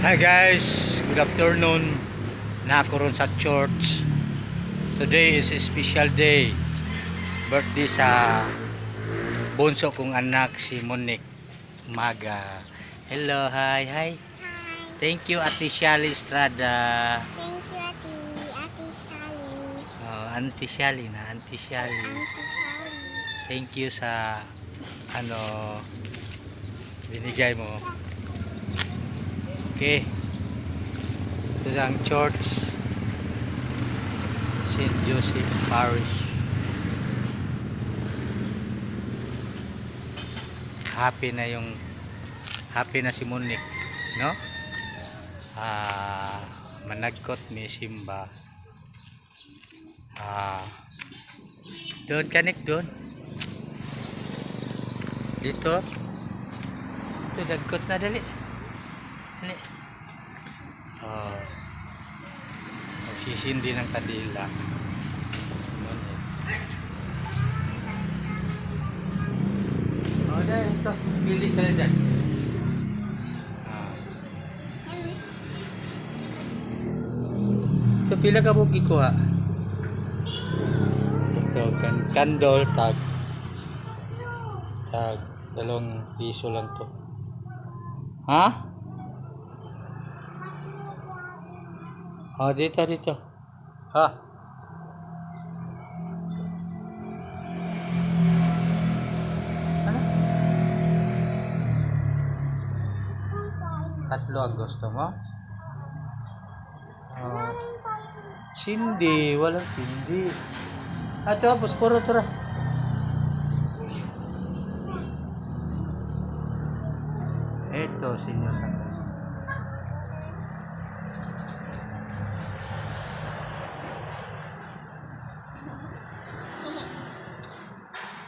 Hi guys, good afternoon. Nakaroon sa church. Today is a special day. Birthday sa bunso kong anak si Monique. Umaga. Hello, hi, hi. Thank you Ate Shally Estrada. Thank you, Ate Shally. Oh, Auntie Shally na, Auntie Shally. Auntie Shally. Thank you sa binigay mo. Okay. Ito ang church. St. Joseph Parish. Happy na si Monique, no? Managkot may simba. Doon kanik doon. Dito. Ito dagkot na dali. Dali. Magsisindi ng kadila. Dahil ito. Pili ka na dyan. Ito pila ka bugi ko ha. Ito candle tag 2 piso lang to. Ha? Dito. Ha? Ano? Tatlo ang gusto mo? Sindi, walang sindi. Tapos puro tura. Ito, sinyo sa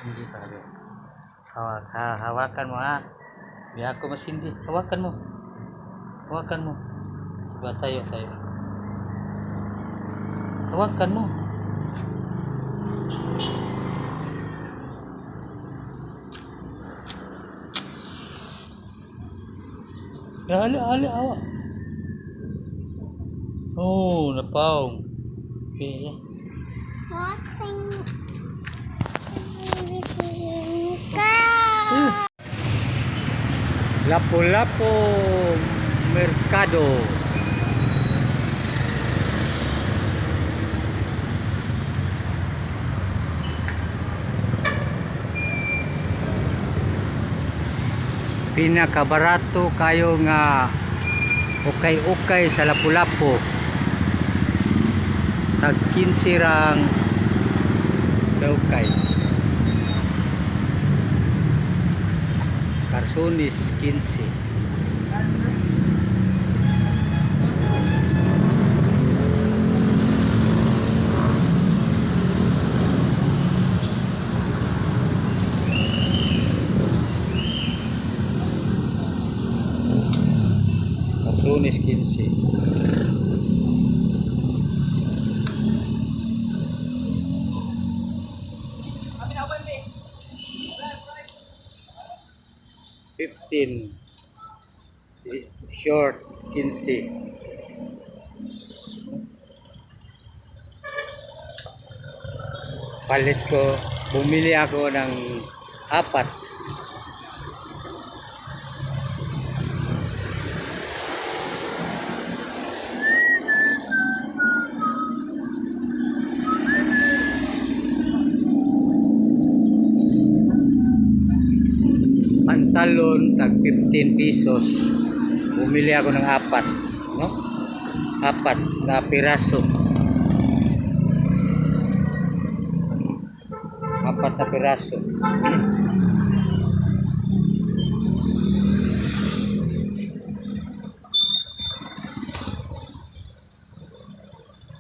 hindi pa rin. Hawakan mo ha. Biya ako masindi. Hawakan mo. Iba tayo. Hawakan mo. Ali, awa. Napaw. Okay. Lapu-Lapu Mercado. Pinakabarato kayo nga ukay-ukay sa Lapu-Lapu. Tag 15 rang ukay. Carsonis 15. Carsonis 15. 15 short 15. Palit ko, bumili ako ng 4. Pantalon tag 15 pesos. Bumili ako ng 4, no? 4 na piraso. 4 na piraso.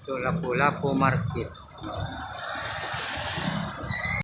So Lapu-Lapu Market.